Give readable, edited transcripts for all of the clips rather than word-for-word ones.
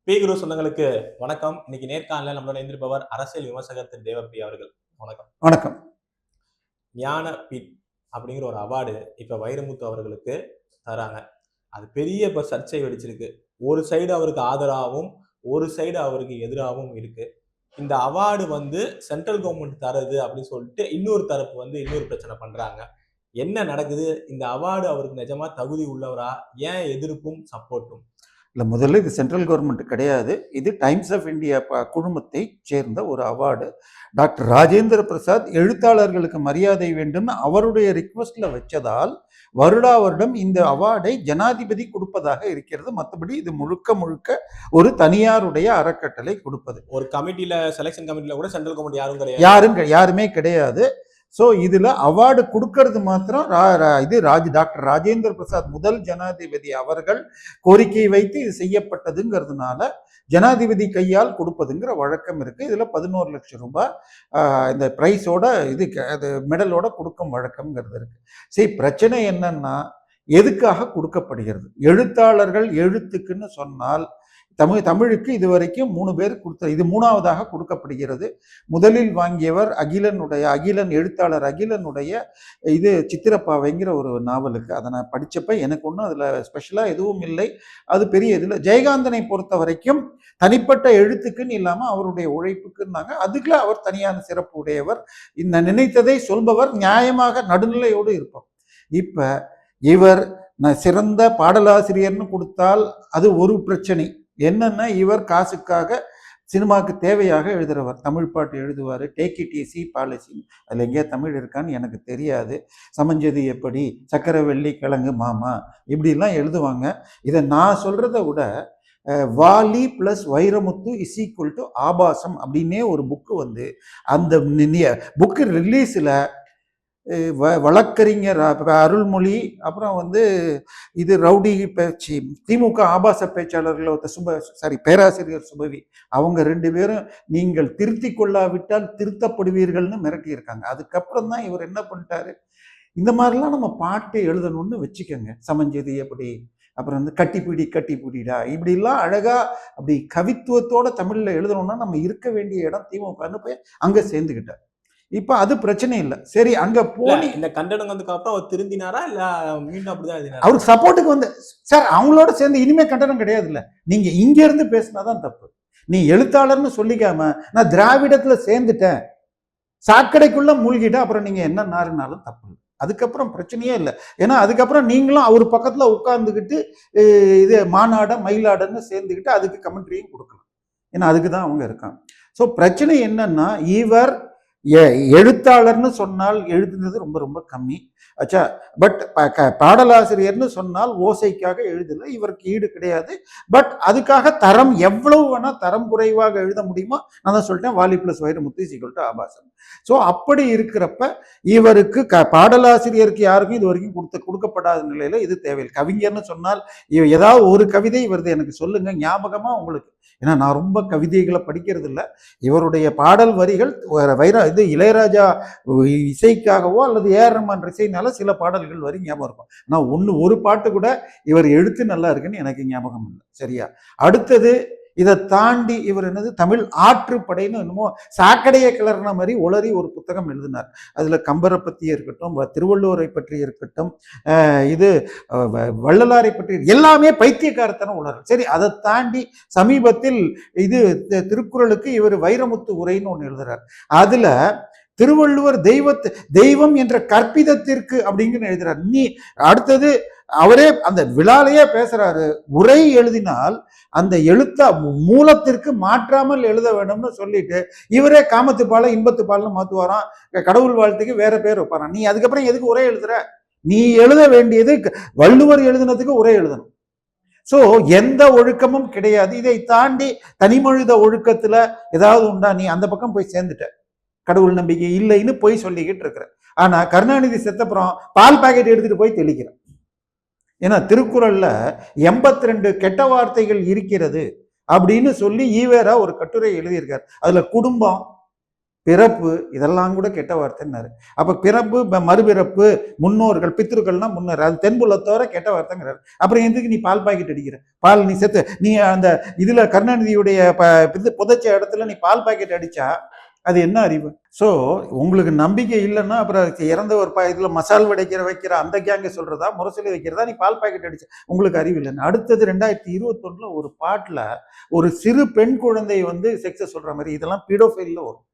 B குரு சொந்தங்களுக்கு வணக்கம். இன்னைக்கு நேர்காணல நம்மளோட இணைந்திருப்பவர் அரசியல் விமர்சகர் திரு தேவப்பிரியா அவர்கள். வணக்கம். வணக்கம். ஞானபீட் அப்படிங்கிற ஒரு அவார்டு இப்ப வைரமுத்து அவர்களுக்கு தராங்க. அது பெரிய இப்ப சர்ச்சை வெடிச்சிருக்கு. ஒரு சைடு அவருக்கு ஆதரவாகவும் ஒரு சைடு அவருக்கு எதிராகவும் இருக்கு. இந்த அவார்டு சென்ட்ரல் கவர்மெண்ட் தரது அப்படின்னு சொல்லிட்டு இன்னொரு தரப்பு இன்னொரு பிரச்சனை பண்றாங்க. என்ன நடக்குது? இந்த அவார்டு அவருக்கு நிஜமா தகுதி உள்ளவரா? ஏன் எதிர்ப்பும் சப்போர்ட்டும்? இல்லை, முதல்ல இது சென்ட்ரல் கவர்மெண்ட் கிடையாது. இது டைம்ஸ் ஆஃப் இந்தியா குழுமத்தை சேர்ந்த ஒரு அவார்டு. டாக்டர் ராஜேந்திர பிரசாத் எழுத்தாளர்களுக்கு மரியாதை வேண்டும் அவருடைய ரிக்வஸ்ட்ல வச்சதால் வருடா வருடம் இந்த அவார்டை ஜனாதிபதி கொடுப்பதாக இருக்கிறது. மற்றபடி இது முழுக்க முழுக்க ஒரு தனியாருடைய அறக்கட்டளை கொடுப்பது. ஒரு கமிட்டியில, செலெக்ஷன் கமிட்டியில கூட சென்ட்ரல் கவர்மெண்ட் யாருமே கிடையாது. ஸோ இதுல அவார்டு கொடுக்கறது மாத்திரம் டாக்டர் ராஜேந்திர பிரசாத் முதல் ஜனாதிபதி அவர்கள் கோரிக்கை வைத்து இது செய்யப்பட்டதுங்கிறதுனால ஜனாதிபதி கையால் கொடுப்பதுங்கிற வழக்கம் இருக்கு. இதுல 11 லட்சம் ரூபாய் இந்த பிரைஸோட அது மெடலோட கொடுக்கும் வழக்கம்ங்கிறது இருக்கு. சரி, பிரச்சனை என்னன்னா எதுக்காக கொடுக்கப்படுகிறது? எழுத்தாளர்கள் எழுத்துக்குன்னு சொன்னால் தமிழுக்கு இதுவரைக்கும் 3 பேர் இது 3ஆவதாக கொடுக்கப்படுகிறது. முதலில் வாங்கியவர் அகிலன் எழுத்தாளர் அகிலனுடைய இது சித்திரப்பாவைங்கிற ஒரு நாவலுக்கு. அதை நான் படிச்சப்ப எனக்கு ஒன்றும் அதுல ஸ்பெஷலா எதுவும் இல்லை. அது பெரிய இதுல ஜெயகாந்தனை பொறுத்த வரைக்கும் தனிப்பட்ட எழுத்துக்குன்னு இல்லாம அவருடைய உழைப்புக்குன்னாங்க. அதுக்குள்ள அவர் தனியான சிறப்பு உடையவர். இந்த நினைத்ததை சொல்பவர், நியாயமாக நடுநிலையோடு இருப்பார். இப்ப இவர் சிறந்த பாடலாசிரியர்னு கொடுத்தால் அது ஒரு பிரச்சனை. என்னன்னா இவர் காசுக்காக சினிமாவுக்கு தேவையாக எழுதுறவர். தமிழ் பாட்டு எழுதுவார். டேக் இட் ஈஸி பாலிசி, அதில் எங்கேயா தமிழ் இருக்கான்னு எனக்கு தெரியாது. சமஞ்சது எப்படி, சக்கரவள்ளி கிழங்கு மாமா, இப்படிலாம் எழுதுவாங்க. இதை நான் சொல்றதை விட Vaali plus Vairamuthu is equal to ஆபாசம் அப்படின்னே ஒரு புக்கு அந்த புக்கு ரிலீஸில் வழக்கறிஞர் அருள்மொழி, அப்புறம் இது ரவுடி பேச்சு திமுக ஆபாச பேச்சாளர்கள் பேராசிரியர் சுபவி, அவங்க 2 பேரும் நீங்கள் திருத்தி கொள்ளாவிட்டால் திருத்தப்படுவீர்கள்னு மிரட்டி இருக்காங்க. அதுக்கப்புறம் தான் இவர் என்ன பண்ணிட்டாரு, இந்த மாதிரிலாம் நம்ம பாட்டு எழுதணும்னு வச்சுக்கோங்க. சமஞ்சது எப்படி, அப்புறம் கட்டிப்பிடிடா, இப்படிலாம் அழகா அப்படி கவித்துவத்தோட தமிழ்ல எழுதணும்னா நம்ம இருக்க வேண்டிய இடம் திமுகன்னு போய் அங்க சேர்ந்துக்கிட்டார். இப்ப அது பிரச்சனை இல்லை. சரி, அங்க போய் இந்த கண்டனம் அப்புறம் அவர் திருந்தினாரா இல்ல மீண்டும் அப்படிதான் அவருக்கு சப்போர்ட்டுக்கு சார் அவங்களோட சேர்ந்து இனிமே கண்டனம் கிடையாது. இல்ல, நீங்க இங்க இருந்து பேசினாதான் தப்பு. நீ எழுத்தாளர்னு சொல்லிக்காம நான் திராவிடத்துல சேர்ந்துட்டேன், சாக்கடைக்குள்ள மூழ்கிட்டேன், அப்புறம் நீங்க என்ன நாருனாலும் தப்பு. அதுக்கப்புறம் பிரச்சனையே இல்லை. ஏன்னா அதுக்கப்புறம் நீங்களும் அவர் பக்கத்துல உட்கார்ந்துக்கிட்டு இது மயிலாடன்னு சேர்ந்துக்கிட்டு அதுக்கு கமெண்ட்ரியும் கொடுக்கலாம். ஏன்னா அதுக்குதான் அவங்க இருக்காங்க. ஸோ பிரச்சனை என்னன்னா, இவர் எழுத்தாளர்னு சொன்னால் எழுதுனது ரொம்ப ரொம்ப கம்மி ஆச்சா. பட் பாடலாசிரியர்னு சொன்னால் ஓசைக்காக எழுதல, இவருக்கு ஈடு கிடையாது. பட் அதுக்காக தரம் எவ்வளவு வேணா தரம் குறைவாக எழுத முடியுமோ நான் தான் சொல்லிட்டேன், Vaali plus Vairamuthu is equal to ஆபாசம். ஸோ அப்படி இருக்கிறப்ப இவருக்கு பாடலாசிரியருக்கு யாருக்கும் இது வரைக்கும் கொடுக்கப்படாத நிலையில இது தேவையில்லை. கவிஞர்னு சொன்னால் ஏதாவது ஒரு கவிதை வருது எனக்கு சொல்லுங்க ஞாபகமா உங்களுக்கு. ஏன்னா நான் ரொம்ப கவிதைகளை படிக்கிறது இல்லை. இவருடைய பாடல் வரிகள் இளையராஜா இசைக்காகவோ அல்லது ஏஆர் ரஹ்மான் இசைனால சில பாடல்கள் வரி ஞாபகம் இருக்கும். நான் ஒரு பாட்டு கூட இவர் எழுத்து நல்லா இருக்குன்னு எனக்கு ஞாபகம் இல்லை. சரியா? அடுத்தது இதை தாண்டி இவர் தமிழ் ஆற்றுப்படைன்னு என்னமோ சாக்கடையை கிளறின மாதிரி உளறி ஒரு புத்தகம் எழுதினார். அதுல கம்பரை பற்றி இருக்கட்டும், திருவள்ளுவரை பற்றி இருக்கட்டும், இது வள்ளலாரை பற்றி எல்லாமே பைத்தியக்காரத்தனம் உணர்வு. சரி, அதை தாண்டி சமீபத்தில் இது திருக்குறளுக்கு இவர் வைரமுத்து உரைன்னு ஒன்று எழுதுறார். அதுல திருவள்ளுவர் தெய்வம் என்ற கற்பிதத்திற்கு அப்படிங்கிற எழுதுறார். அடுத்தது அவரே அந்த விழாலேயே பேசுறாரு, உரை எழுதினால் அந்த மூலத்திற்கு மாற்றாமல் எழுத வேண்டும்னு சொல்லிட்டு இவரே காமத்துப்பால இன்பத்துப்பால்னு மாத்துவாராம். கடவுள் வாழ்த்துக்கு வேற பேர் வைப்பாராம். நீ அதுக்கப்புறம் எதுக்கு உரை எழுதுற? நீ எழுத வேண்டியது வள்ளுவர் எழுதினதுக்கு உரை எழுதணும். சோ எந்த ஒழுக்கமும் கிடையாது. இதை தாண்டி தனிமொழித ஒழுக்கத்துல ஏதாவது உண்டா? நீ அந்த பக்கம் போய் சேர்ந்துட்ட. கடவுள் நம்பிக்கை இல்லைன்னு போய் சொல்லிக்கிட்டு இருக்கிற. ஆனா கருணாநிதி செத்தப்புறம் பால் பாக்கெட் எடுத்துட்டு போய் தெளிக்கிறேன். ஏன்னா திருக்குறள்ல 82 கெட்ட வார்த்தைகள் இருக்கிறது அப்படின்னு சொல்லி ஈவேரா ஒரு கட்டுரை எழுதியிருக்கார். அதுல குடும்பம், பிறப்பு இதெல்லாம் கூட கெட்ட வார்த்தைன்னாரு. அப்ப பிறப்பு, மறுபிறப்பு, முன்னோர்கள், பித்ருக்கள்னா முன்னோர், அது தென்புலத்தோர கெட்ட வார்த்தைங்கிறாரு. அப்புறம் எதுக்கு நீ பால் பாக்கெட் அடிக்கிற? பால் நீ செத்து நீ அந்த இதுல கருணாநிதியுடைய புதைச்ச இடத்துல நீ பால் பாக்கெட் அடிச்சா அது என்ன அறிவு? ஸோ உங்களுக்கு நம்பிக்கை இல்லைன்னா அப்புறம் இறந்த ஒரு இதுல மசால் வைக்கிற அந்த கேங்க சொல்றதா, முரசொலி வைக்கிறதா, நீ பால் பாக்கெட் அடிச்ச உங்களுக்கு அறிவு இல்லைன்னு. அடுத்தது 2021 ஒரு பாட்டுல ஒரு சிறு பெண் குழந்தை வந்து செக்ஸ சொல்ற மாதிரி, இதெல்லாம் பீடோஃபைல்ல வரும்.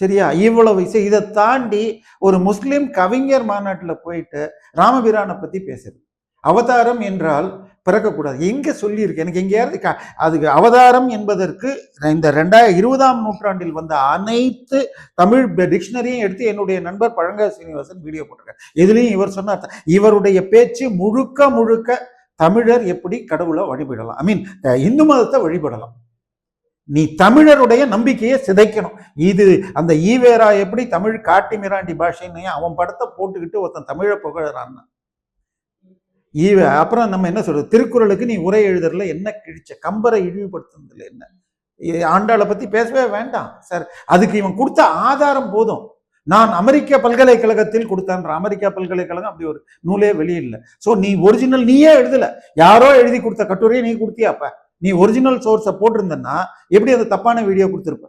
சரியா? இவ்வளவு இதை தாண்டி ஒரு முஸ்லிம் கவிஞர் மாநாட்டில் போயிட்டு ராமபிரானை பத்தி பேசுறது. அவதாரம் என்றால் பிறக்கக்கூடாது. எங்க சொல்லியிருக்கு? எனக்கு எங்கேயாவது அதுக்கு அவதாரம் என்பதற்கு இந்த 2020ஆம் நூற்றாண்டில் வந்த அனைத்து தமிழ் டிக்ஷனரியும் எடுத்து என்னுடைய நண்பர் பழங்கா சீனிவாசன் வீடியோ போட்டிருக்காரு. எதுலையும் இவர் சொன்னார், இவருடைய பேச்சு முழுக்க முழுக்க தமிழர் எப்படி கடவுளை வழிபடலாம், ஐ மீன் இந்து மதத்தை வழிபடலாம். நீ தமிழருடைய நம்பிக்கையை சிதைக்கணும். இது அந்த ஈவேரா எப்படி தமிழ் காட்டி மிராண்டி பாஷைன்னு அவன் படத்தை போட்டுக்கிட்டு ஒருத்தன் தமிழை புகழறான். அப்புறம் நம்ம என்ன சொல்றது, திருக்குறளுக்கு நீ உரை எழுதுறதுல என்ன கிழிச்ச, கம்பரை இழிவுபடுத்துறதுல என்ன, ஆண்டாளை பத்தி பேசவே வேண்டாம் சார். அதுக்கு இவன் கொடுத்த ஆதாரம் போதும். நான் அமெரிக்க பல்கலைக்கழகத்தில் கொடுத்தேன். அமெரிக்கா பல்கலைக்கழகம் அப்படி ஒரு நூலே வெளியில்லை. ஸோ நீ ஒரிஜினல் நீயே எழுதல, யாரோ எழுதி கொடுத்த கட்டுரையை நீ கொடுத்தியாப்ப. நீ ஒரிஜினல் சோர்ஸை போட்டிருந்தன்னா எப்படி அந்த தப்பான வீடியோ கொடுத்துருப்ப,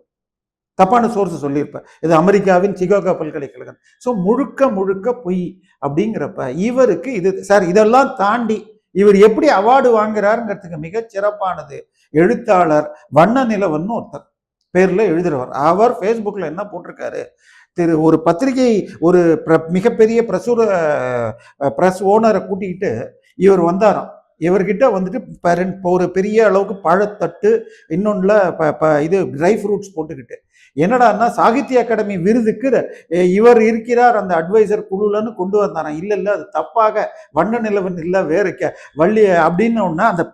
தப்பான சோர்ஸ் சொல்லியிருப்ப. இது அமெரிக்காவின் சிகாகோ பல்கலைக்கழகம். ஸோ முழுக்க முழுக்க பொய் அப்படிங்கிறப்ப இவருக்கு இது சார். இதெல்லாம் தாண்டி இவர் எப்படி அவார்டு வாங்குறாருங்கிறதுக்கு மிகச் சிறப்பானது எழுத்தாளர் வண்ண நிலவன்னு ஒருத்தர் பேர்ல எழுதுறவர். அவர் ஃபேஸ்புக்ல என்ன போட்டிருக்காரு, ஒரு பத்திரிகை ஒரு மிகப்பெரிய பிரஸ் ஓனரை கூட்டிக்கிட்டு இவர் வந்தாராம். இவர்கிட்ட வந்துட்டு ஒரு பெரிய அளவுக்கு பழத்தட்டு, இன்னொன்னுல இது ட்ரை ஃப்ரூட்ஸ் போட்டுக்கிட்டு, என்னடான்னா சாகித்ய அகாடமி விருதுக்கு இவர் இருக்கிறார் அந்த அட்வைசர் குழுலன்னு கொண்டு வந்தாராம். இல்ல அது தப்பாக வண்ண நிலவன் இல்ல வேற வள்ளி அப்படின்னு அந்த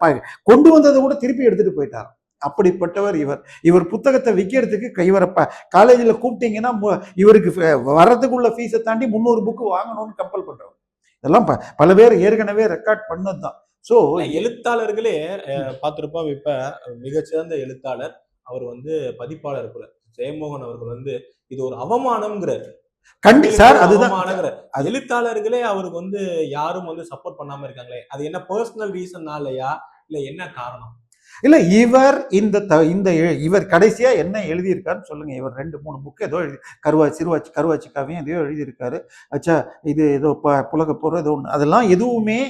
கொண்டு வந்ததை கூட திருப்பி எடுத்துட்டு போயிட்டாராம். அப்படிப்பட்டவர் இவர் புத்தகத்தை விற்கிறதுக்கு இவரை காலேஜில் கூப்பிட்டீங்கன்னா இவருக்கு வர்றதுக்குள்ள ஃபீஸை தாண்டி 300 புக்கு வாங்கணும்னு கம்பல் பண்றவர். இதெல்லாம் பல பேர் ஏற்கனவே ரெக்கார்ட் பண்ணதுதான். ஸோ எழுத்தாளர்களே பார்த்திருப்போம். இப்ப மிகச்சிறந்த எழுத்தாளர் அவர் பதிப்பாளர் கூட ஜெயமோகன் அவர்கள் இது ஒரு அவமானம்ங்கிறார். சார் அதுதான் எழுத்தாளர்களே அவருக்கு யாரும் சப்போர்ட் பண்ணாம இருக்காங்களே, அது என்ன பர்சனல் ரீசன்னாலயா இல்ல என்ன காரணம்? இல்ல இவர் கடைசியா என்ன எழுதியிருக்காருன்னு சொல்லுங்க. இவர் 2-3 புக்கு ஏதோ கருவாச்சிக்காவையும் எதையோ எழுதியிருக்காரு. அச்சா இது ஏதோ புலக போற ஏதோ ஒண்ணு, அதெல்லாம் எதுவுமே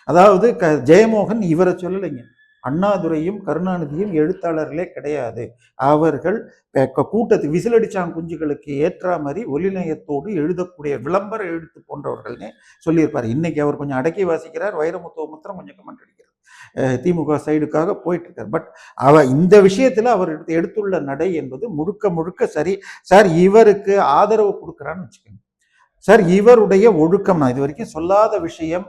அதாவது ஜெயமோகன் இவரை சொல்லலைங்க. அண்ணாதுரையும் கருணாநிதியும் எழுத்தாளர்களே கிடையாது. அவர்கள் கூட்டத்துக்கு விசிலடிச்சான் குஞ்சுகளுக்கு ஏற்ற மாதிரி ஒலிநயத்தோடு எழுதக்கூடிய விளம்பர எழுத்து போன்றவர்கள்னே சொல்லியிருப்பார். இன்னைக்கு அவர் கொஞ்சம் அடக்கி வாசிக்கிறார். வைரமுத்துவ மாத்திரம் கொஞ்சம் கமெண்ட் அடிக்கிறார். திமுக சைடுக்காக போயிட்டு இருக்கார். பட் இந்த விஷயத்துல அவர் எடுத்துள்ள நடை என்பது முழுக்க முழுக்க சரி. சார் இவருக்கு ஆதரவு கொடுக்குறான்னு வச்சுக்கோங்க சார். இவருடைய ஒழுக்கம், நான் இது வரைக்கும் சொல்லாத விஷயம்,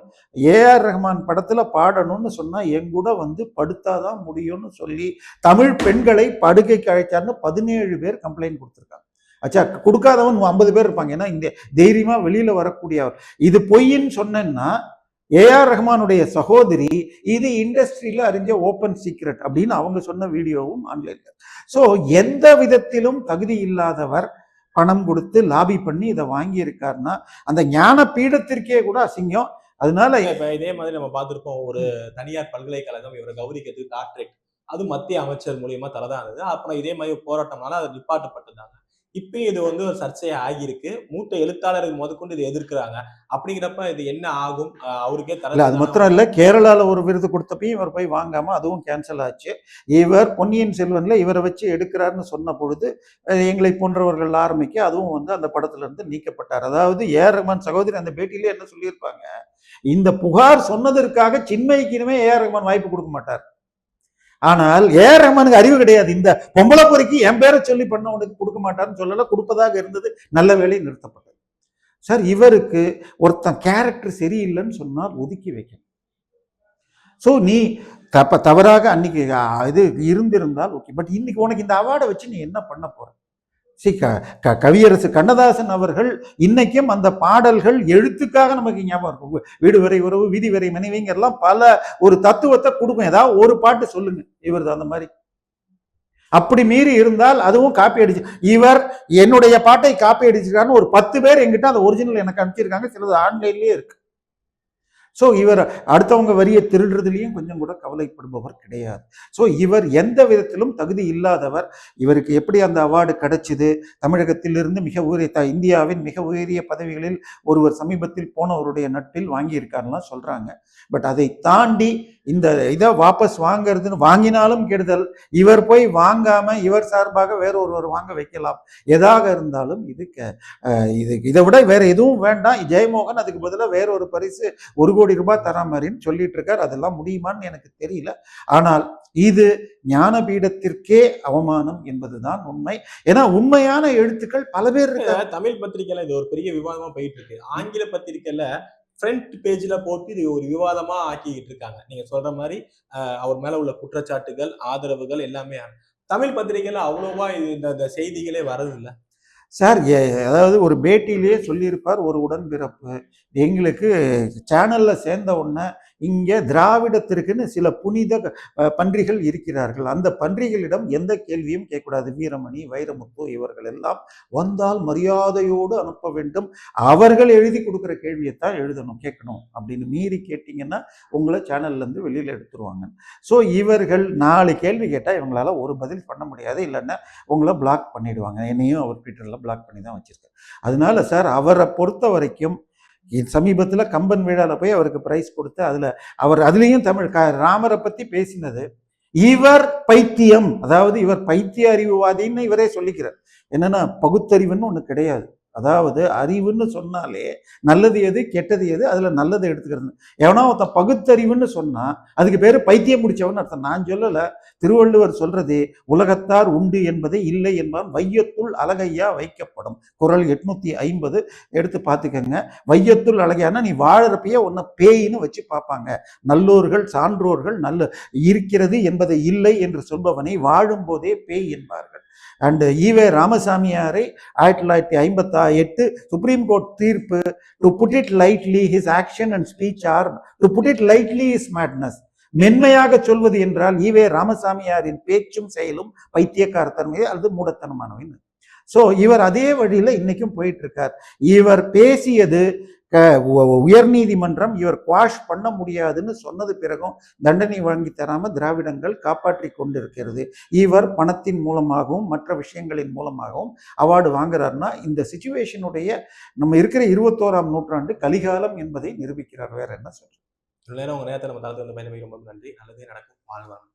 ஏஆர் ரஹ்மான் படத்துல பாடணும்னு சொன்னா எங்கூட படுத்தாதான் முடியும்னு சொல்லி தமிழ் பெண்களை படுக்கைக்கு அழைச்சார்னு 17 பேர் கம்ப்ளைண்ட் கொடுத்துருக்காங்க. அச்சா கொடுக்காதவன் 50 பேர் இருப்பாங்க. ஏன்னா இந்த தைரியமா வெளியில வரக்கூடியவர். இது பொய்ன்னு சொன்னா ஏஆர் ரஹ்மானுடைய சகோதரி இது இண்டஸ்ட்ரியில அறிஞ்ச ஓப்பன் சீக்ரெட் அப்படின்னு அவங்க சொன்ன வீடியோவும் ஆன்லைன்ல. ஸோ எந்த விதத்திலும் தகுதி இல்லாதவர் பணம் கொடுத்து லாபி பண்ணி இதை வாங்கி இருக்காருன்னா அந்த ஞான பீடத்திற்கே கூட அசிங்கம். அதனால இப்ப இதே மாதிரி நம்ம பார்த்திருப்போம், ஒரு தனியார் பல்கலைக்கழகம் இவரை கௌரிக்கிறதுக்கு டாக்டரேட் அது மத்திய அமைச்சர் மூலியமா தரதா இருந்தது. அப்புறம் இதே மாதிரி போராட்டம்னால அது நிப்பாட்டப்பட்டதாங்க. இப்பயும் இது ஒரு சர்ச்சையா ஆகியிருக்கு. மூத்த எழுத்தாளர்கள் முதற்கொண்டு இதை எதிர்க்கிறாங்க. அப்படிங்கிறப்ப இது என்ன ஆகும்? அவருக்கே தரல. அது மாத்திரம் இல்ல, கேரளால ஒரு விருது கொடுத்தப்பையும் இவர் போய் வாங்காம அதுவும் கேன்சல் ஆச்சு. இவர் பொன்னியின் செல்வன்ல இவரை வச்சு எடுக்கிறாருன்னு சொன்ன பொழுது எங்களை போன்றவர்கள் ஆரம்பிக்க அதுவும் அந்த படத்துல இருந்து நீக்கப்பட்டார். அதாவது ஏஆர் ரஹ்மான் சகோதரி அந்த பேட்டியிலே என்ன சொல்லியிருப்பாங்க, இந்த புகார் சொன்னதற்காக சின்மயிக்கு இனிமே ஏஆர் ரஹ்மான் வாய்ப்பு கொடுக்க மாட்டார். ஆனால் ஏஆர் ரஹ்மானுக்கு அறிவு கிடையாது. இந்த பொம்பளை பொறுக்கி என் பேரை சொல்லி பண்ணவனுக்கு கொடுக்க மாட்டார்னு சொல்லல, கொடுப்பதாக இருந்தது. நல்ல வேலை நிறுத்தப்பட்டது. சார் இவருக்கு ஒருத்தன் கேரக்டர் சரியில்லைன்னு சொன்னால் ஒதுக்கி வைக்கணும். ஸோ நீ தவறாக அன்னைக்கு இது இருந்திருந்தால் ஓகே. பட் இன்னைக்கு உனக்கு இந்த அவார்டை வச்சு நீ என்ன பண்ண போற? கவியரசு கண்ணதாசன் அவர்கள் இன்னைக்கும் அந்த பாடல்கள் எழுத்துக்காக நமக்கு ஞாபகம் இருக்கும். வீடு வரை உறவு, வீதி வரை மனைவிங்கெல்லாம் பல ஒரு தத்துவத்தை கொடுக்கும். ஏதாவது ஒரு பாட்டு சொல்லுங்க இவரது அந்த மாதிரி. அப்படி மீறி இருந்தால் அதுவும் காப்பி அடிச்சு, இவர் என்னுடைய பாட்டை காப்பி அடிச்சிருக்காருன்னு ஒரு 10 பேர் எங்கிட்ட அந்த ஒரிஜினல் எனக்கு அனுப்பிச்சிருக்காங்க, சிலது ஆன்லைன்லயே இருக்கு. ஸோ இவர் அடுத்தவங்க வரியை திருடுறதுலையும் கொஞ்சம் கூட கவலைப்படுபவர் கிடையாது. ஸோ இவர் எந்த விதத்திலும் தகுதி இல்லாதவர். இவருக்கு எப்படி அந்த அவார்டு கிடைச்சிது? தமிழகத்திலிருந்து மிக உயரிய இந்தியாவின் மிக உயரிய பதவிகளில் ஒருவர் சமீபத்தில் போனவருடைய நட்பில் வாங்கியிருக்காருலாம் சொல்றாங்க. பட் அதை தாண்டி இந்த இதை வாபஸ் வாங்கிறதுன்னு வாங்கினாலும் கெடுதல், இவர் போய் வாங்காம இவர் சார்பாக வேற ஒருவர் வாங்க வைக்கலாம். எதாக இருந்தாலும் இதை விட வேற எதுவும் வேண்டாம். ஜெயமோகன் அதுக்கு பதிலாக வேற ஒரு பரிசு 1 கோடி ரூபாய் தரா மாதிரின்னு சொல்லிட்டு இருக்காரு. அதெல்லாம் முடியுமான்னு எனக்கு தெரியல. ஆனால் இது ஞானபீடத்திற்கே அவமானம் என்பதுதான் உண்மை. ஏன்னா உண்மையான எழுத்துக்கள் பல பேர் இருக்காங்க. தமிழ் பத்திரிகையில இது ஒரு பெரிய விவாதமா போயிட்டு இருக்கு. ஆங்கில பத்திரிகையில ஃப்ரண்ட் பேஜ்ல போட்டு இது ஒரு விவாதமா ஆக்கிக்கிட்டு இருக்காங்க. நீங்க சொல்ற மாதிரி அவர் மேல உள்ள குற்றச்சாட்டுகள், ஆதரவுகள் எல்லாமே. தமிழ் பத்திரிகையில அவ்வளவா இந்த செய்திகளே வரது இல்லை சார். அதாவது ஒரு பேட்டியிலேயே சொல்லியிருப்பார், ஒரு உடன்பிறப்பு எங்களுக்கு சேனல்ல சேர்ந்த உடனே இங்கே திராவிடத்திற்குன்னு சில புனித பன்றிகள் இருக்கிறார்கள், அந்த பன்றிகளிடம் எந்த கேள்வியும் கேட்கக்கூடாது. வீரமணி, வைரமுத்து இவர்கள் எல்லாம் வந்தால் மரியாதையோடு அனுப்ப வேண்டும், அவர்கள் எழுதி கொடுக்குற கேள்வியைத்தான் எழுதணும், கேட்கணும். அப்படின்னு மீறி கேட்டீங்கன்னா உங்களை சேனல்ல இருந்து வெளியில எடுத்துருவாங்க. ஸோ இவர்கள் 4 கேள்வி கேட்டால் இவங்களால ஒரு பதில் பண்ண முடியாது, இல்லைன்னா உங்களை பிளாக் பண்ணிடுவாங்க. என்னையும் அவர் ட்விட்டர்ல பிளாக் பண்ணி தான் வச்சிருக்காரு. அதனால சார் அவரை பொறுத்த வரைக்கும் சமீபத்தில் கம்பன் விழாவில் போய் அவருக்கு பிரைஸ் கொடுத்து அவர் அதுலேயும் ராமரை பற்றி பேசினது, இவர் பைத்தியம், அதாவது இவர் பைத்திய அறிவுவாதின்னு இவரே சொல்லிக்கிறார். என்னன்னா பகுத்தறிவுன்னு ஒன்று கிடையாது. அதாவது அறிவுன்னு சொன்னாலே நல்லது எது கெட்டது எது, அதுல நல்லதை எடுத்துக்கிறது. எவனா ஒருத்தன் பகுத்தறிவுன்னு சொன்னா அதுக்கு பேரு பைத்தியம் முடிச்சவன் அர்த்தம். நான் சொல்லல, திருவள்ளுவர் சொல்றது உலகத்தார் உண்டு என்பதை இல்லை என்பான் வையத்துள் அழகையா வைக்கப்படும். குறள் 850 எடுத்து பார்த்துக்கங்க. வையத்துள் அழகையானா நீ வாழறப்பயே உன்னை பேயின்னு வச்சு பார்ப்பாங்க. நல்லோர்கள் சான்றோர்கள் நல்ல இருக்கிறது என்பதை இல்லை என்று சொல்பவனை வாழும் போதே பேய் என்பார்கள். அண்ட் ஈவே ராமசாமியாரை 1958 சுப்ரீம் கோர்ட் தீர்ப்பு, to put it lightly his action and speech are to put it lightly is madness. மென்மையாக சொல்வது என்றால் ஈவே ராமசாமியாரின் பேச்சும் செயலும் பைத்தியக்காரத்தன்மையை அல்லது மூடத்தனமானவை. ஸோ இவர் அதே வழியில இன்னைக்கும் போயிட்டு இருக்கார். இவர் பேசியது உயர்நீதிமன்றம் இவர் குவாஷ் பண்ண முடியாதுன்னு சொன்னது பிறகும் தண்டனை வழங்கி தராம திராவிடங்கள் காப்பாற்றி கொண்டிருக்கிறது. இவர் பணத்தின் மூலமாகவும் மற்ற விஷயங்களின் மூலமாகவும் அவார்டு வாங்குறாருன்னா இந்த சிச்சுவேஷனுடைய நம்ம இருக்கிற 21ஆம் நூற்றாண்டு கலிகாலம் என்பதை நிரூபிக்கிறார். வேற என்ன சொல்றேன்? நேரம் உங்க நேரத்தை நம்ம தளத்தில் வந்து பயணம் ரொம்ப நன்றி. நல்லதே நடக்கும். வாழ்வாங்க.